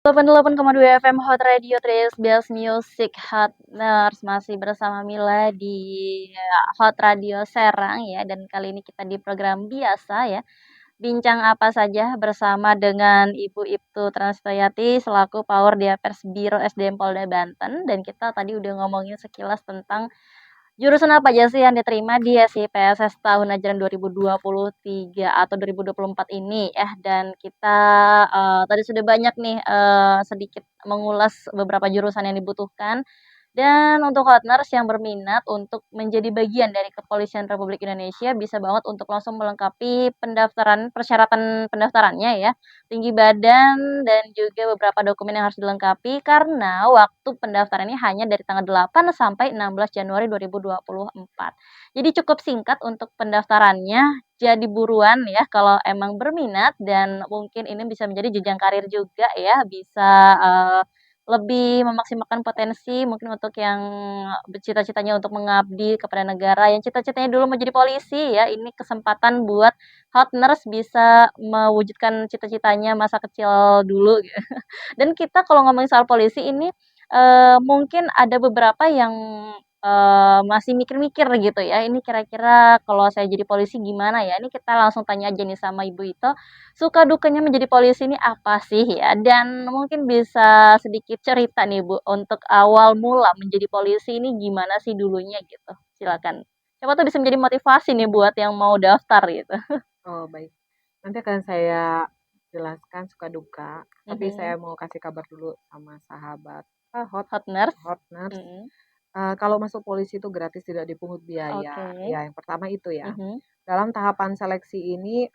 88,2 FM Hot Radio Trace Best Music Hotners masih bersama Mila di Hot Radio Serang ya, dan kali ini kita di program biasa ya. Bincang apa saja bersama dengan Ibu Ibtu Transtoyati selaku Power Diapers Biro SDM Polda Banten, dan kita tadi udah ngomongin sekilas tentang jurusan apa aja sih yang diterima di SIPSS tahun ajaran 2023 atau 2024 ini ya, dan kita tadi sudah banyak nih sedikit mengulas beberapa jurusan yang dibutuhkan. Dan untuk hotners yang berminat untuk menjadi bagian dari Kepolisian Republik Indonesia bisa banget untuk langsung melengkapi persyaratan pendaftarannya ya, tinggi badan dan juga beberapa dokumen yang harus dilengkapi karena waktu pendaftaran ini hanya dari tanggal 8 sampai 16 Januari 2024. Jadi cukup singkat untuk pendaftarannya. Jadi buruan ya kalau emang berminat, dan mungkin ini bisa menjadi jenjang karir juga ya, bisa lebih memaksimalkan potensi mungkin untuk yang cita-citanya untuk mengabdi kepada negara, yang cita-citanya dulu menjadi polisi ya, ini kesempatan buat hot nurse bisa mewujudkan cita-citanya masa kecil dulu gitu. Dan kita kalau ngomongin soal polisi ini mungkin ada beberapa yang masih mikir-mikir gitu ya, ini kira-kira kalau saya jadi polisi gimana ya? Ini kita langsung tanya aja nih sama Ibu Ito, suka dukanya menjadi polisi ini apa sih ya? Dan mungkin bisa sedikit cerita nih Bu, untuk awal mula menjadi polisi ini gimana sih dulunya gitu? Silakan. Siapa tuh bisa menjadi motivasi nih buat yang mau daftar gitu. Oh, baik. Nanti akan saya jelaskan suka duka, tapi Mhm. saya mau kasih kabar dulu sama sahabat Hot nurse. hot nurse. Mhm. Kalau masuk polisi itu gratis, tidak dipungut Oke. biaya. Ya, yang pertama itu ya. Mhm. Dalam tahapan seleksi ini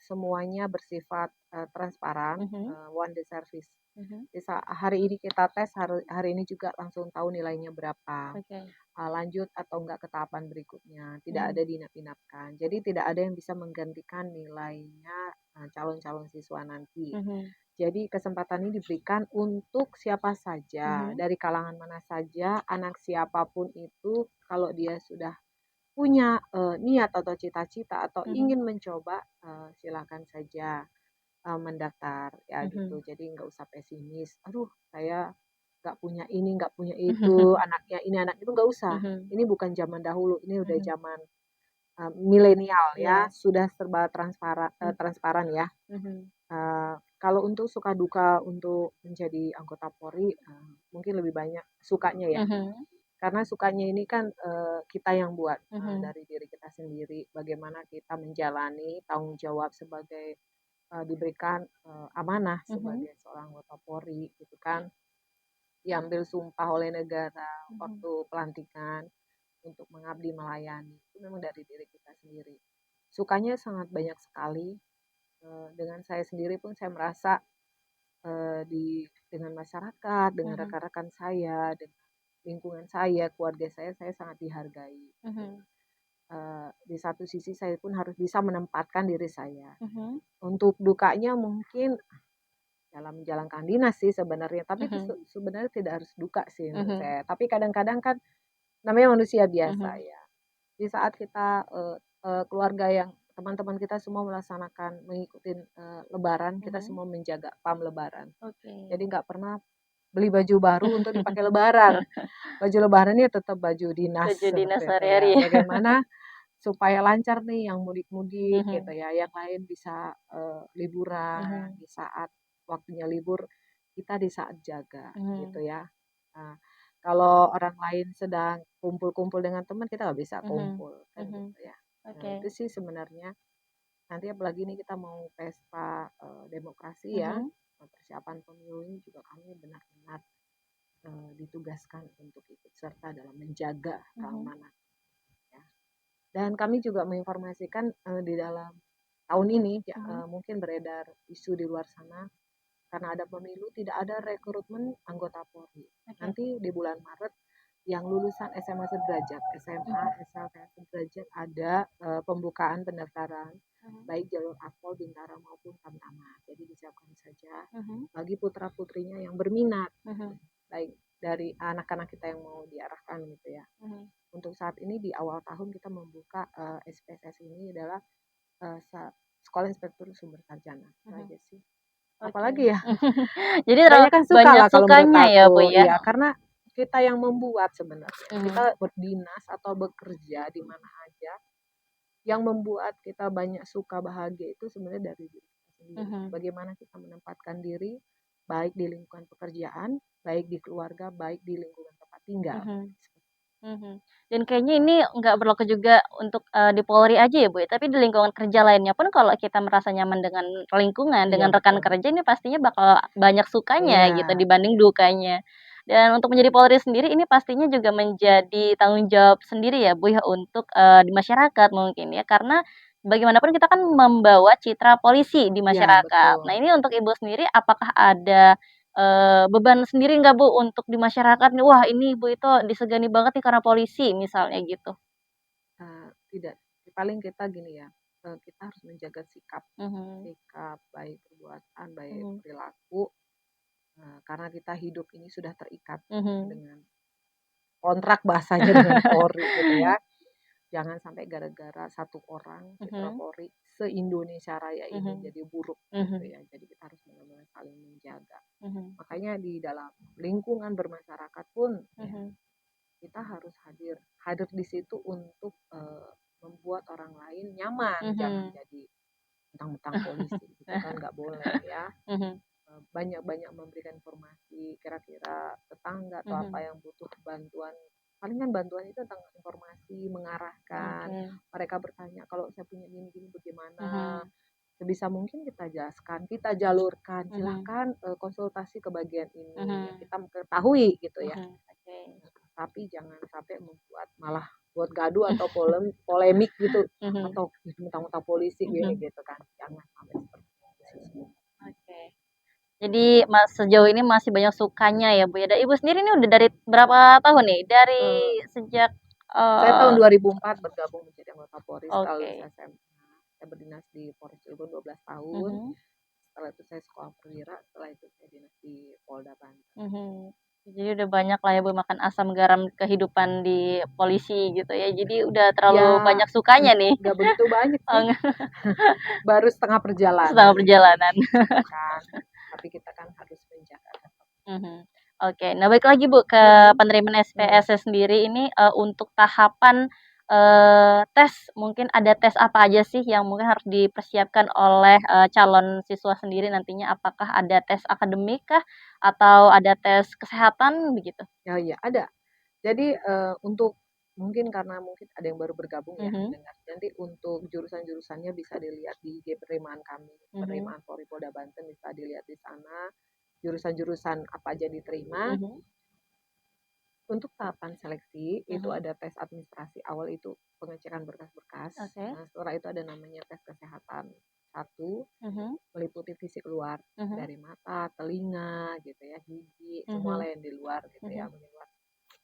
semuanya bersifat transparan, Mhm. one day service. Mhm. Bisa hari ini kita tes, hari ini juga langsung tahu nilainya berapa. Oke. Lanjut atau enggak ke tahapan berikutnya, tidak Mhm. ada diinap-inapkan. Jadi tidak ada yang bisa menggantikan nilainya calon-calon siswa nanti. Mhm. Jadi kesempatan ini diberikan untuk siapa saja, Mhm. dari kalangan mana saja, anak siapapun itu, kalau dia sudah punya niat atau cita-cita atau Mhm. ingin mencoba, silakan saja mendaftar ya gitu. Mhm. Jadi nggak usah pesimis. Aduh, saya nggak punya ini, nggak punya itu, anaknya ini, anak itu nggak usah. Mhm. Ini bukan zaman dahulu, ini udah Mhm. zaman milenial ya, Iya. sudah serba transparan, Mhm. transparan ya. Mhm. Kalau untuk suka duka untuk menjadi anggota Polri, mungkin lebih banyak sukanya ya. Mhm. Karena sukanya ini kan kita yang buat Mhm. dari diri kita sendiri, bagaimana kita menjalani tanggung jawab sebagai diberikan amanah Mhm. sebagai seorang anggota Polri gitu kan, diambil sumpah oleh negara Mhm. waktu pelantikan untuk mengabdi melayani, itu memang dari diri kita sendiri. Sukanya sangat banyak sekali. Dengan saya sendiri pun saya merasa dengan masyarakat, dengan Mhm. rekan-rekan saya, dengan lingkungan saya, keluarga saya sangat dihargai gitu. Mhm. Di satu sisi saya pun harus bisa menempatkan diri saya. Mhm. Untuk dukanya mungkin dalam menjalankan dinas sih sebenarnya, tapi itu Mhm. sebenarnya tidak harus duka sih menurut Mhm. saya. Tapi kadang-kadang kan namanya manusia biasa Mhm. ya. Di saat kita keluarga yang teman-teman kita semua mengikuti lebaran, kita Mhm. semua menjaga pam lebaran. Oke. Jadi nggak pernah beli baju baru untuk dipakai lebaran. Baju lebaran ini tetap baju dinas Baju dinas seperti itu sehari-hari. ya. Bagaimana supaya lancar nih yang mudik-mudik gitu Mhm. ya, yang lain bisa liburan Mhm. di saat waktunya libur, kita di saat jaga gitu Mhm. ya. Nah, kalau orang lain sedang kumpul-kumpul dengan teman, kita nggak bisa Mhm. kumpul kan Mhm. gitu ya. Nah, Oke. itu sih sebenarnya. Nanti apalagi ini kita mau pesta demokrasi ya, Mhm. persiapan pemilu ini juga kami benar-benar ditugaskan untuk ikut serta dalam menjaga Mhm. keamanan ya. Dan kami juga menginformasikan di dalam tahun ini ya, Mhm. mungkin beredar isu di luar sana karena ada pemilu tidak ada rekrutmen anggota Polri. Oke. Nanti di bulan Maret yang lulusan SMA sederajat, SMA, Mhm. SLTA sederajat ada pembukaan pendaftaran Mhm. baik jalur Akpol, Bintara maupun Tamtama. Jadi disiapkan saja Mhm. bagi putra-putrinya yang berminat, Mhm. baik dari anak-anak kita yang mau diarahkan gitu ya. Mhm. Untuk saat ini di awal tahun kita membuka SPSS ini adalah eh, Sekolah Inspektur Sumber Sarjana. Itu Mhm. aja sih. Oke. Apalagi ya, Jadi kebanyakan suka banyak lah kalau menurut sukanya ya, Bu, aku. ya? Iya, karena kita yang membuat sebenarnya. Mhm, Kita berdinas atau bekerja di mana aja, yang membuat kita banyak suka bahagia itu sebenarnya dari diri kita sendiri. mhm, Bagaimana kita menempatkan diri, baik di lingkungan pekerjaan, baik di keluarga, baik di lingkungan tempat tinggal. mhm. Mhm. Dan kayaknya ini nggak berlaku juga untuk, di Polri aja ya, Bu, ya, tapi di lingkungan kerja lainnya pun kalau kita merasa nyaman dengan lingkungan, Iya dengan rekan betul. kerja ini pastinya bakal banyak sukanya gitu Iya, dibanding dukanya. Dan untuk menjadi Polri sendiri ini pastinya juga menjadi tanggung jawab sendiri ya, Bu, ya, untuk, di masyarakat mungkin ya, karena bagaimanapun kita kan membawa citra polisi di iya masyarakat. Nah, betul. ini untuk Ibu sendiri apakah ada beban sendiri nggak, Bu, untuk di masyarakat nih, "Wah, ini Ibu itu disegani banget nih karena polisi," misalnya gitu? Tidak, paling kita gini ya, kita harus menjaga sikap, Mhm, sikap baik perbuatan, baik mhm, perilaku, karena kita hidup ini sudah terikat mhm, dengan kontrak bahasanya dengan Polri gitu ya. Jangan sampai gara-gara satu orang citra mhm, Polri se-Indonesia Raya ini mhm, jadi buruk gitu mhm, ya. Jadi kita harus benar-benar saling menjaga. mhm, Makanya di dalam lingkungan bermasyarakat pun ya mhm, kita harus hadir hadir di situ untuk membuat orang lain nyaman. Jangan mhm. jadi mentang-mentang polisi gitu kan nggak boleh ya. Mhm, Banyak-banyak memberikan informasi kira-kira tetangga atau apa mhm, yang butuh bantuan. Paling kan bantuan itu tentang informasi, mengarahkan. oke, Mereka bertanya, kalau saya punya gini-gini bagaimana? mhm, Sebisa mungkin kita jelaskan, kita jalurkan. mhm, Silahkan konsultasi ke bagian ini yang mhm, kita ketahui gitu ya. mhm, oke, Tapi jangan sampai membuat malah buat gaduh atau polemik gitu mhm, atau mentang-mentang polisi gini mhm, gitu kan. Jangan sampai seperti itu. oke. Jadi sejauh ini masih banyak sukanya ya, Bu, ya, dan Ibu sendiri ini udah dari berapa tahun nih? Dari Eh, sejak, Saya tahun eee 2004 bergabung menjadi anggota Polri setelah lulus oke, SMA. Saya berdinas di Polres Cilegon 12 tahun. mhm. Setelah itu saya sekolah perwira, setelah itu saya dinas di Polda Banten. Mhm. Jadi udah banyak lah ya Bu makan asam garam kehidupan di polisi gitu ya. Jadi udah terlalu Ya, banyak sukanya nih. nggak begitu banyak Oh, sih, baru setengah selama perjalanan perjalanan. gitu kan. Tapi kita kan harus menjaga tetap. Mhm. Oke, nah balik lagi Bu ke Mm-mm, penerimaan mm. SPSS sendiri ini, untuk tahapan, tes, mungkin ada tes apa aja sih yang mungkin harus dipersiapkan oleh, calon siswa sendiri nantinya? Apakah ada tes akademik kah? Atau ada tes kesehatan begitu? Oh iya, ada. Jadi untuk mungkin karena mungkin ada yang baru bergabung ya Mhm, mendengar. Jadi untuk jurusan-jurusannya bisa dilihat di IG penerimaan kami, mhm, penerimaan Polri Polda Banten bisa dilihat di sana. Jurusan-jurusan apa aja diterima. mhm, Untuk tahapan seleksi itu mhm. ada tes administrasi awal itu pengecekan berkas-berkas. Oke. Nah, setelah itu ada namanya tes kesehatan. Satu, Mhm, meliputi fisik luar mhm, dari mata, telinga gitu ya, gigi, semua mhm, lain di luar gitu ya, mhm, bagian luar.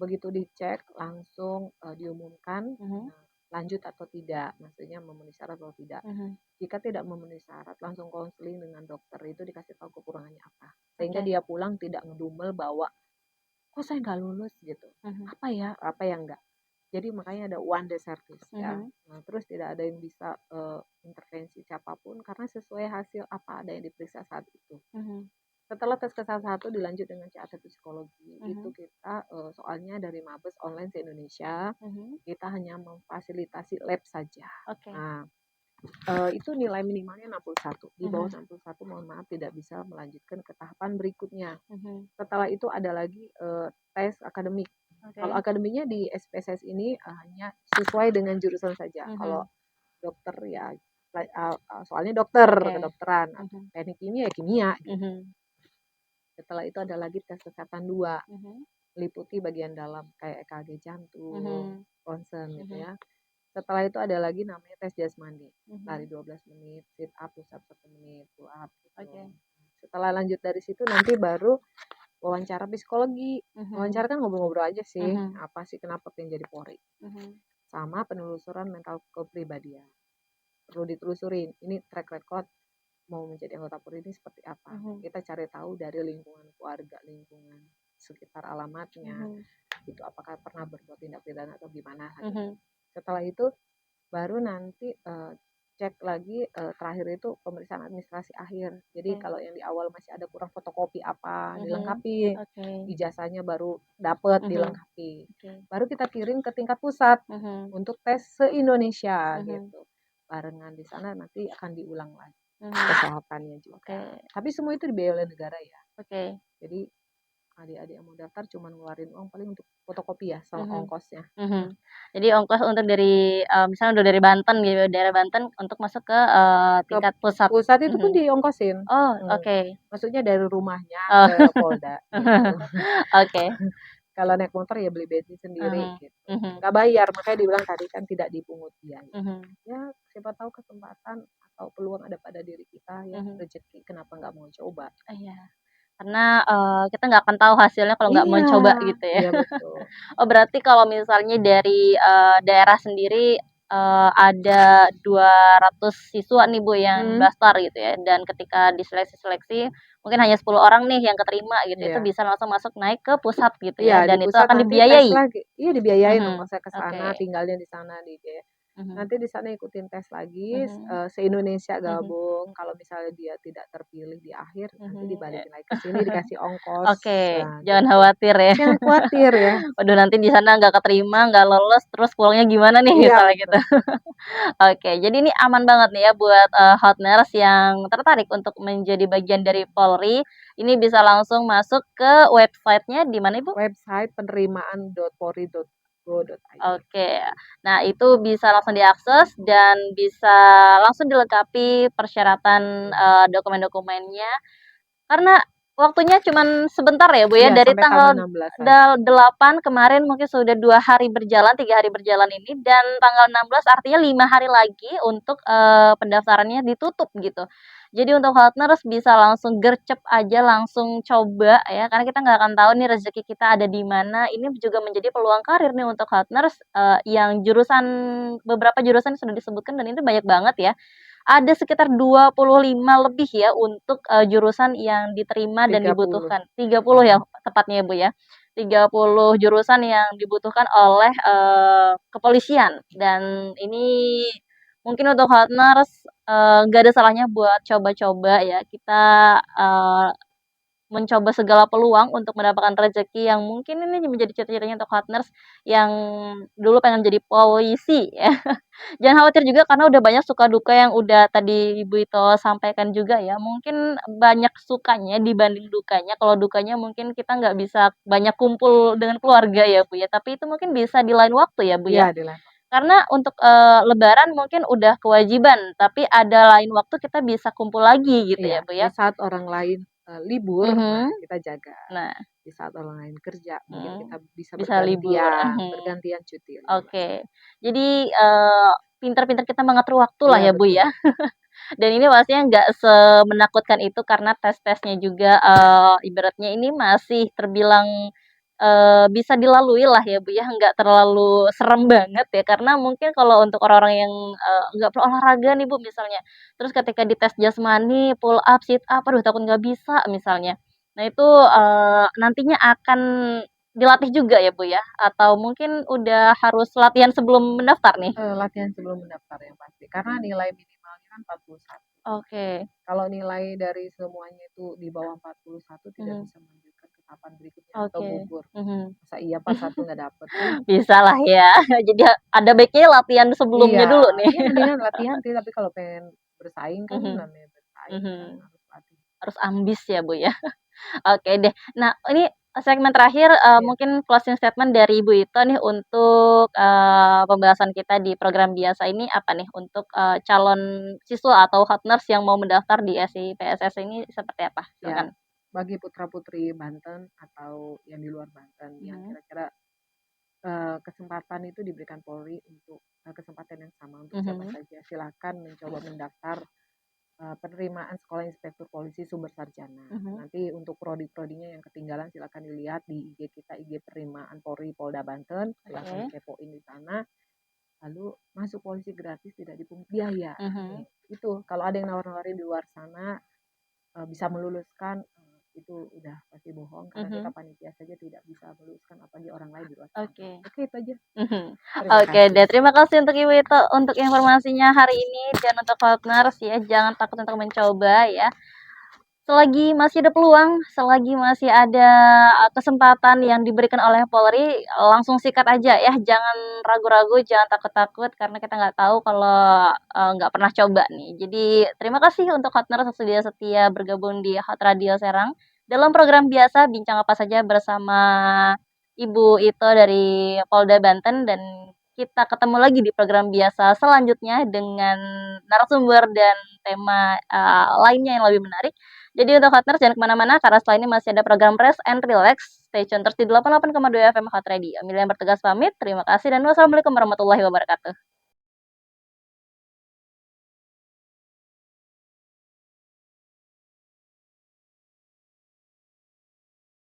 Begitu dicek langsung diumumkan mhm, lanjut atau tidak, maksudnya memenuhi syarat atau tidak. mhm. Jika tidak memenuhi syarat, langsung konseling dengan dokter itu dikasih tahu kekurangannya apa. Sehingga Oke. dia pulang tidak ngedumel bahwa kok saya nggak lulus gitu. Mhm, Apa ya? Apa yang enggak? Jadi makanya ada one day service ya. mhm, Nah, terus tidak ada yang bisa intervensi siapapun karena sesuai hasil apa ada yang diperiksa saat itu. mhm, Setelah tes kesal satu dilanjut dengan CAT psikologi, itu mhm, kita soalnya dari Mabes online se Indonesia, mhm. kita hanya memfasilitasi lab saja. Oke. Nah, itu nilai minimalnya 61. Di bawah Mhm, 61 mohon maaf tidak bisa melanjutkan ke tahapan berikutnya. mhm. Setelah itu ada lagi tes akademik. Kalau Oke. akademinya di SPSS ini hanya sesuai dengan jurusan saja. Kalau Mhm. dokter ya soalnya dokter, Oke. kedokteran, atau Mhm, teknik kimia ya kimia gitu. mhm, Setelah itu ada lagi tes kesehatan 2, mhm, meliputi bagian dalam kayak EKG jantung, mhm, ronsen gitu mhm, ya. Setelah itu ada lagi namanya tes jasmani, lari mhm. 12 menit, sit up, push up 1 menit, pull up gitu. Oke. Setelah lanjut dari situ nanti baru wawancara psikologi. Mhm, Wawancara kan ngobrol-ngobrol aja sih, mhm, apa sih kenapa pengen jadi Polri. mhm, Sama penelusuran mental kepribadian. Perlu ditelusurin, ini track record mau menjadi anggota Polri ini seperti apa. mhm, Kita cari tahu dari lingkungan keluarga, lingkungan sekitar alamatnya, mhm, itu apakah pernah berbuat tindak pidana atau gimana gitu. mhm, Setelah itu baru nanti cek lagi terakhir itu pemeriksaan administrasi akhir. Jadi Oke. kalau yang di awal masih ada kurang fotokopi apa, Mhm. dilengkapi. Oke. Ijazahnya baru dapat Mhm. dilengkapi. Oke. Baru kita kirim ke tingkat pusat Mhm. untuk tes se-Indonesia Mhm. gitu. Barengan di sana nanti akan diulang lagi Mhm. kesehatannya Oke. juga. Tapi semua itu dibiayai oleh negara ya. Oke. Jadi adik-adik yang mau daftar cuma ngeluarin uang paling untuk fotokopi ya sama Mhm. ongkosnya. Mhm. Jadi ongkos untuk dari, misalnya udah dari Banten gitu, daerah Banten untuk masuk ke, Ke tingkat pusat. pusat itu pun Mhm. diongkosin. Oh, Hmm. oke. Maksudnya dari rumahnya Oh. ke Polda gitu. Oke. Kalau naik motor ya beli bensin sendiri Mhm. gitu. Mhm. Nggak bayar, makanya dibilang tadi kan tidak dipungut biaya. Mhm. Ya, siapa tahu kesempatan atau peluang ada pada diri kita ya, Mhm. rezeki kenapa nggak mau coba. Iya. Karena, kita nggak akan tahu hasilnya kalau nggak Iya, mencoba gitu ya. iya betul. Oh, berarti kalau misalnya dari, daerah sendiri, ada 200 siswa nih Bu yang Hmm, daftar gitu ya, dan ketika diseleksi-seleksi mungkin hanya 10 orang nih yang keterima gitu, itu iya. bisa langsung masuk naik ke pusat gitu Iya, ya, di dan itu pusat akan nanti tes dibiayai? lagi. Iya dibiayain Mhm. ongkosnya ke Oke. sana, tinggalnya di sana Mhm. nanti di sana ikutin tes lagi, Mhm. se-Indonesia Mhm. gabung, kalau misalnya dia tidak terpilih di akhir, nanti Mhm. dibalikin lagi ke sini dikasih ongkos, Oke, nah jangan gitu. khawatir ya. Jangan khawatir ya. Waduh, nanti di sana nggak keterima, nggak lolos, terus pulangnya gimana nih Iya misalnya gitu. betul. Oke, jadi ini aman banget nih ya buat, hot nurse yang tertarik untuk menjadi bagian dari Polri, ini bisa langsung masuk ke website-nya di mana Ibu? Website penerimaan.polri.go.id. Oke. Nah, itu bisa langsung diakses dan bisa langsung dilengkapi persyaratan, Mhm. dokumen-dokumennya. Karena waktunya cuman sebentar ya, Bu, ya, Iya, dari sampai tanggal tanggal 16-an. 8 kemarin mungkin sudah 2 hari berjalan, 3 hari berjalan ini, dan tanggal 16 artinya 5 hari lagi untuk, pendaftarannya ditutup gitu. Jadi untuk hot nurse bisa langsung gercep aja, langsung coba ya, karena kita nggak akan tahu nih rezeki kita ada di mana. Ini juga menjadi peluang karir nih untuk hot nurse, yang beberapa jurusan sudah disebutkan dan itu banyak banget ya. Ada sekitar 25 lebih ya untuk, jurusan yang diterima dan 30. dibutuhkan. 30 ya Mhm. tepatnya ya, Bu, ya. 30 jurusan yang dibutuhkan oleh, kepolisian dan ini mungkin untuk hot nurse, nggak ada salahnya buat coba-coba ya. Kita, eee mencoba segala peluang untuk mendapatkan rezeki yang mungkin ini menjadi cita-citanya untuk hot nurse yang dulu pengen jadi polisi ya. Jangan khawatir juga karena udah banyak suka duka yang udah tadi Ibu itu sampaikan juga ya. Mungkin banyak sukanya dibanding dukanya. Kalau dukanya mungkin kita nggak bisa banyak kumpul dengan keluarga ya Bu ya. Tapi itu mungkin bisa di lain waktu ya Bu Iya, ya. di lain. Karena untuk, lebaran mungkin udah kewajiban, tapi ada lain waktu kita bisa kumpul lagi gitu Iya, ya Bu di ya. saat orang lain, libur, nah Mhm. kita jaga. Nah. Di saat orang lain kerja, mungkin Mhm, kita bisa bisa libur, mhm, bergantian cuti libur. oke. Jadi, pintar-pintar kita mengatur waktu lah Iya ya, Bu, betul. ya. Dan ini pastinya nggak semenakutkan itu karena tes-tesnya juga, ibaratnya ini masih terbilang, bisa dilalui lah ya, Bu, ya, nggak terlalu serem banget ya. Karena mungkin kalau untuk orang-orang yang, nggak pernah olahraga nih, Bu, misalnya, terus ketika dites jasmani, pull up, sit up, aduh takut nggak bisa misalnya. Nah itu, nantinya akan dilatih juga ya, Bu, ya? Atau mungkin udah harus latihan sebelum mendaftar nih? Latihan sebelum mendaftar yang pasti, karena nilai minimalnya kan 41. Oke. Kalau nilai dari semuanya itu di bawah 41 tidak Mhm. bisa melanjutkan ke tahapan berikutnya atau Oke. gugur. Mhm. Masa iya 41 nggak dapet sih? Bisalah ya. Jadi ada baiknya latihan Iya, sebelumnya dulu nih. iya mendingan latihan sih, tapi kalau pengen bersaing kan Mhm. namanya bersaing kan Mhm. harus latih. Harus ambis ya, Bu, ya? Oke deh. Nah, ini segmen terakhir, Iya, mungkin closing statement dari Ibu Ito nih untuk, pembahasan kita di program biasa ini apa nih? Untuk, calon siswa atau hot nurse yang mau mendaftar di SIPSS ini seperti apa? ya Silakan. bagi putra-putri Banten atau yang di luar Banten yang Mhm. kira-kira kesempatan itu diberikan Polri untuk kesempatan yang sama untuk siapa Mhm. saja. Silakan mencoba mendaftar penerimaan sekolah inspektur polisi sumber sarjana. Mhm. Nanti untuk prodi-prodinya yang ketinggalan silakan dilihat di IG kita, IG penerimaan Polri Polda Banten. Silakan Oke. dikepoin di sana. Lalu masuk polisi gratis tidak dipungut biaya. Mhm. Nih, itu kalau ada yang nawar-nawarin di luar sana bisa meluluskan itu udah pasti bohong karena kita panitia saja tidak bisa meluruskan apalagi orang lain di luar sana. Oke. Oke, itu aja. Mhm. Terima Oke kasih. deh, terima kasih untuk Ibu itu untuk informasinya hari ini dan untuk partners ya, jangan takut untuk mencoba ya. Selagi masih ada peluang, selagi masih ada kesempatan yang diberikan oleh Polri, langsung sikat aja ya, jangan ragu-ragu, jangan takut-takut karena kita nggak tahu kalau nggak pernah coba nih. Jadi terima kasih untuk partner yang setia bergabung di Hot Radio Serang dalam program biasa bincang apa saja bersama Ibu Ito dari Polda Banten dan kita ketemu lagi di program biasa selanjutnya dengan narasumber dan tema lainnya yang lebih menarik. Jadi untuk Hotners jangan kemana-mana karena setelah ini masih ada program Rest and Relax. Stay tune terus di 88,2 FM Hot Radio. Amelia yang bertugas pamit. Terima kasih dan wassalamualaikum warahmatullahi wabarakatuh.